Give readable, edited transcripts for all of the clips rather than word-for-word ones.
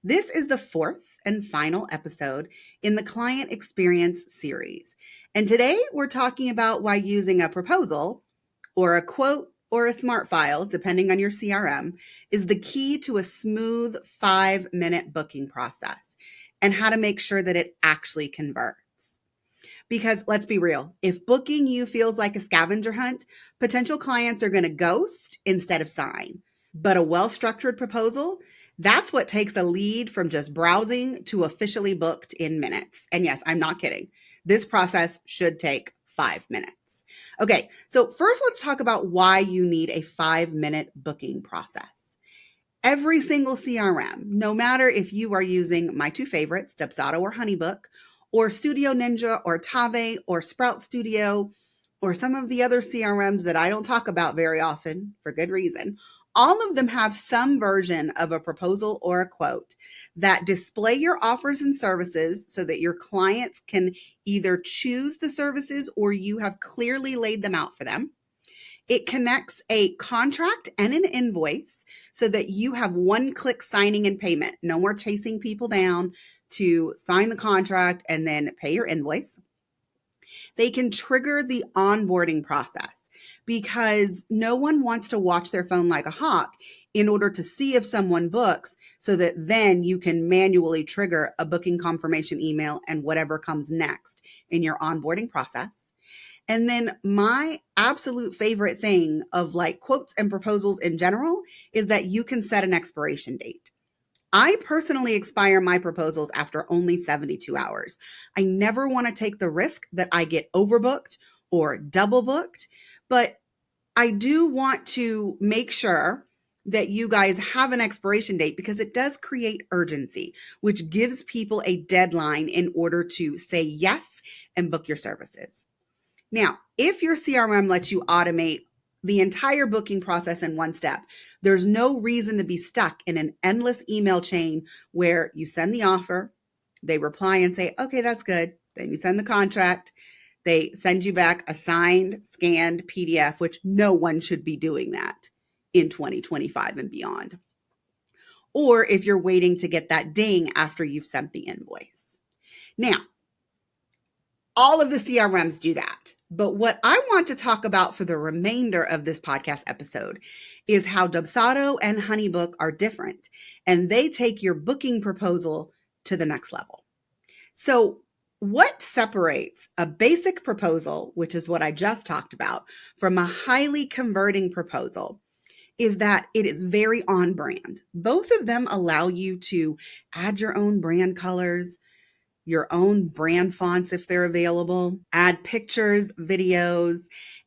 This is the fourth and final episode in the Client Experience series. And today we're talking about why using a proposal or a quote or a smart file, depending on your CRM, is the key to a smooth 5-minute booking process and how to make sure that it actually converts. Because let's be real, if booking you feels like a scavenger hunt, potential clients are going to ghost instead of sign. But a well-structured proposal, that's what takes a lead from just browsing to officially booked in minutes. And yes, I'm not kidding. This process should take 5 minutes. Okay, so first let's talk about why you need a 5-minute booking process. Every single CRM, no matter if you are using my two favorites, Dubsado or HoneyBook, or Studio Ninja or Tave or Sprout Studio, or some of the other CRMs that I don't talk about very often for good reason, all of them have some version of a proposal or a quote that display your offers and services so that your clients can either choose the services or you have clearly laid them out for them. It connects a contract and an invoice so that you have one-click signing and payment. No more chasing people down to sign the contract and then pay your invoice. They can trigger the onboarding process because no one wants to watch their phone like a hawk in order to see if someone books so that then you can manually trigger a booking confirmation email and whatever comes next in your onboarding process. And then my absolute favorite thing of like quotes and proposals in general is that you can set an expiration date. I personally expire my proposals after only 72 hours. I never want to take the risk that I get overbooked or double booked, but I do want to make sure that you guys have an expiration date because it does create urgency, which gives people a deadline in order to say yes and book your services. Now, if your CRM lets you automate the entire booking process in one step, there's no reason to be stuck in an endless email chain where you send the offer, they reply and say, okay, that's good. Then you send the contract, they send you back a signed, scanned PDF, which no one should be doing that in 2025 and beyond. Or if you're waiting to get that ding after you've sent the invoice. Now, all of the CRMs do that. But what I want to talk about for the remainder of this podcast episode is how Dubsado and HoneyBook are different, and they take your booking proposal to the next level. So what separates a basic proposal, which is what I just talked about, from a highly converting proposal is that it is very on brand. Both of them allow you to add your own brand colors, your own brand fonts if they're available, add pictures, videos,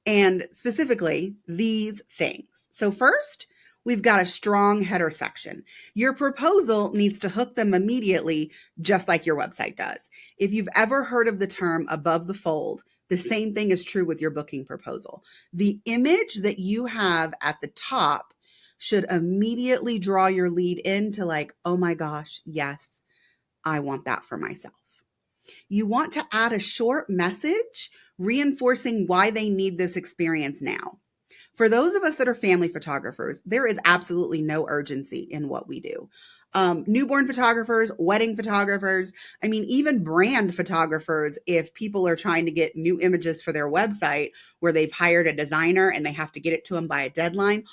and specifically these things. So first, we've got a strong header section. Your proposal needs to hook them immediately, just like your website does. If you've ever heard of the term above the fold, the same thing is true with your booking proposal. The image that you have at the top should immediately draw your lead into like, oh my gosh, yes, I want that for myself. You want to add a short message reinforcing why they need this experience now. For those of us that are family photographers, there is absolutely no urgency in what we do. Newborn photographers, wedding photographers, I mean, even brand photographers, if people are trying to get new images for their website where they've hired a designer and they have to get it to them by a deadline,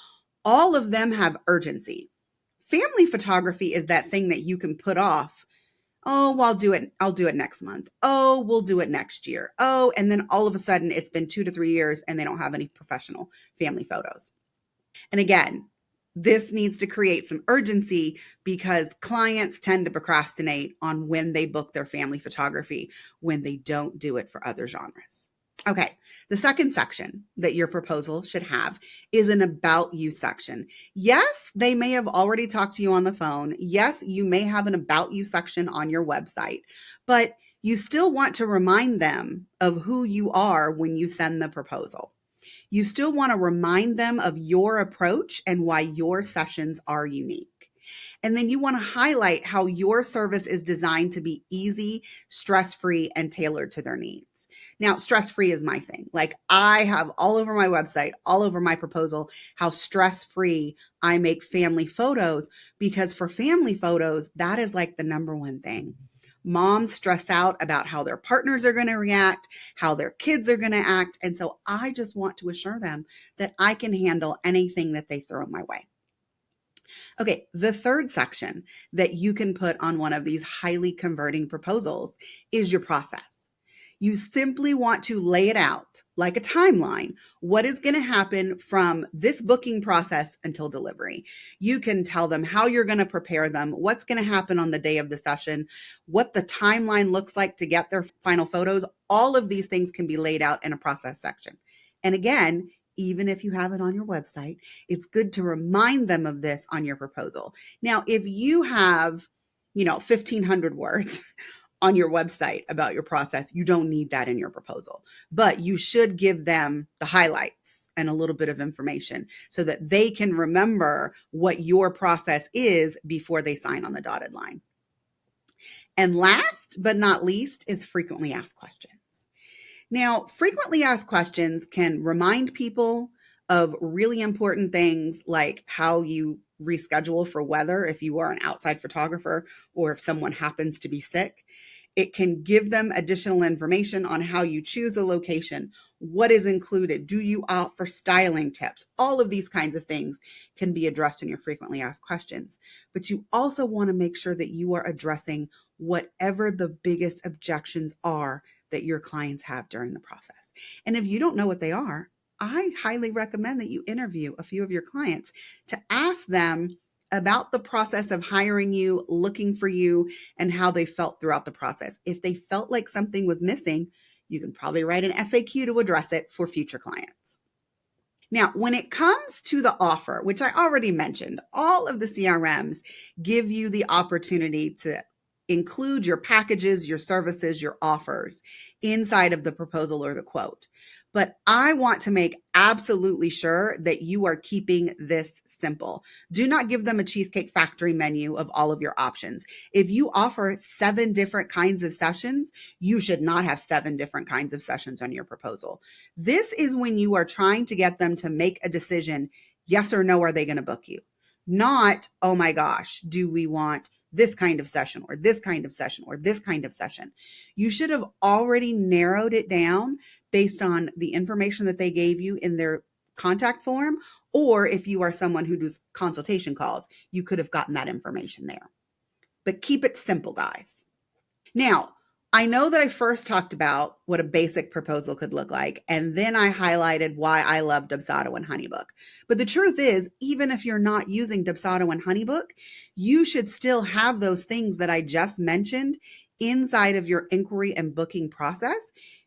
all of them have urgency. Family photography is that thing that you can put off. Oh, well, I'll do it next month. Oh, we'll do it next year. Oh, and then all of a sudden it's been 2 to 3 years and they don't have any professional family photos. And again, this needs to create some urgency because clients tend to procrastinate on when they book their family photography when they don't do it for other genres. Okay, the second section that your proposal should have is an about you section. Yes, they may have already talked to you on the phone. Yes, you may have an about you section on your website, but you still want to remind them of who you are when you send the proposal. You still want to remind them of your approach and why your sessions are unique. And then you want to highlight how your service is designed to be easy, stress-free, and tailored to their needs. Now, stress-free is my thing. Like I have all over my website, all over my proposal, how stress-free I make family photos because for family photos, that is like the number one thing. Moms stress out about how their partners are going to react, how their kids are going to act. And so I just want to assure them that I can handle anything that they throw my way. Okay, the third section that you can put on one of these highly converting proposals is your process. You simply want to lay it out like a timeline. What is going to happen from this booking process until delivery? You can tell them how you're going to prepare them, what's going to happen on the day of the session, what the timeline looks like to get their final photos. All of these things can be laid out in a process section. And again, even if you have it on your website, it's good to remind them of this on your proposal. Now, if you have, 1,500 words on your website about your process, you don't need that in your proposal, but you should give them the highlights and a little bit of information so that they can remember what your process is before they sign on the dotted line. And last but not least is frequently asked questions. Now, frequently asked questions can remind people of really important things like how you reschedule for weather if you are an outside photographer or if someone happens to be sick. It can give them additional information on how you choose the location, what is included, do you opt for styling tips? All of these kinds of things can be addressed in your frequently asked questions. But you also want to make sure that you are addressing whatever the biggest objections are that your clients have during the process. And if you don't know what they are, I highly recommend that you interview a few of your clients to ask them about the process of hiring you, looking for you, and how they felt throughout the process. If they felt like something was missing, you can probably write an FAQ to address it for future clients. Now, when it comes to the offer, which I already mentioned, all of the CRMs give you the opportunity to include your packages, your services, your offers inside of the proposal or the quote. But I want to make absolutely sure that you are keeping this simple. Do not give them a Cheesecake Factory menu of all of your options. If you offer 7 different kinds of sessions, you should not have 7 different kinds of sessions on your proposal. This is when you are trying to get them to make a decision, yes or no, are they going to book you? Not, oh my gosh, do we want this kind of session or this kind of session or this kind of session? You should have already narrowed it down based on the information that they gave you in their contact form, or if you are someone who does consultation calls, you could have gotten that information there. But keep it simple, guys. Now, I know that I first talked about what a basic proposal could look like, and then I highlighted why I love Dubsado and HoneyBook. But the truth is, even if you're not using Dubsado and HoneyBook, you should still have those things that I just mentioned inside of your inquiry and booking process.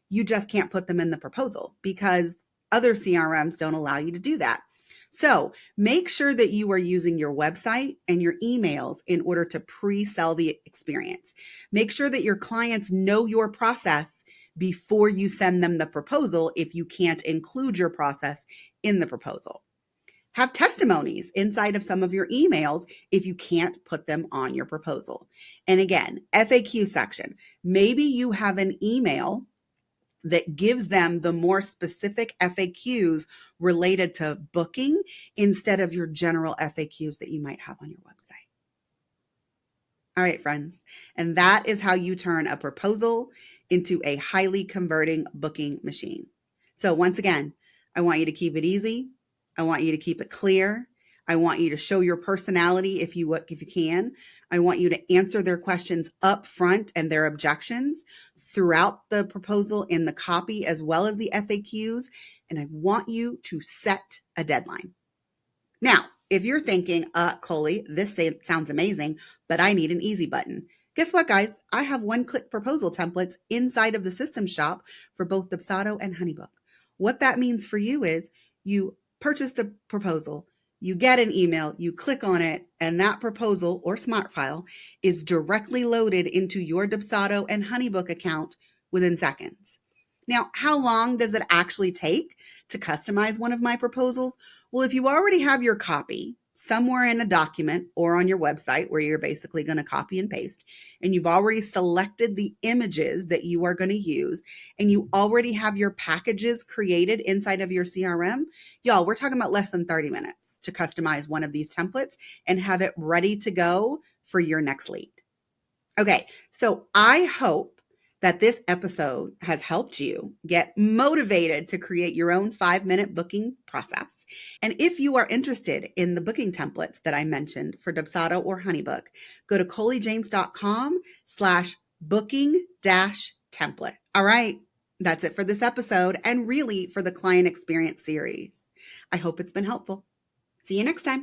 You just can't put them in the proposal because other CRMs don't allow you to do that. So make sure that you are using your website and your emails in order to pre-sell the experience. Make sure that your clients know your process before you send them the proposal if you can't include your process in the proposal. Have testimonies inside of some of your emails if you can't put them on your proposal. And again, FAQ section. Maybe you have an email that gives them the more specific FAQs related to booking instead of your general FAQs that you might have on your website. All right, friends. And that is how you turn a proposal into a highly converting booking machine. So once again, I want you to keep it easy. I want you to keep it clear. I want you to show your personality if you can. I want you to answer their questions up front and their objections throughout the proposal in the copy as well as the FAQs. And I want you to set a deadline. Now, if you're thinking, Coley, this sounds amazing, but I need an easy button. Guess what, guys? I have one-click proposal templates inside of the system shop for both Dubsado and HoneyBook. What that means for you is you purchase the proposal, you get an email, you click on it, and that proposal or smart file is directly loaded into your Dubsado and HoneyBook account within seconds. Now, how long does it actually take to customize one of my proposals? Well, if you already have your copy somewhere in a document or on your website where you're basically going to copy and paste, and you've already selected the images that you are going to use, and you already have your packages created inside of your CRM, y'all, we're talking about less than 30 minutes to customize one of these templates and have it ready to go for your next lead. Okay, so I hope that this episode has helped you get motivated to create your own 5-minute booking process. And if you are interested in the booking templates that I mentioned for Dubsado or HoneyBook, go to coleyjames.com/booking-template. All right, that's it for this episode and really for the client experience series. I hope it's been helpful. See you next time.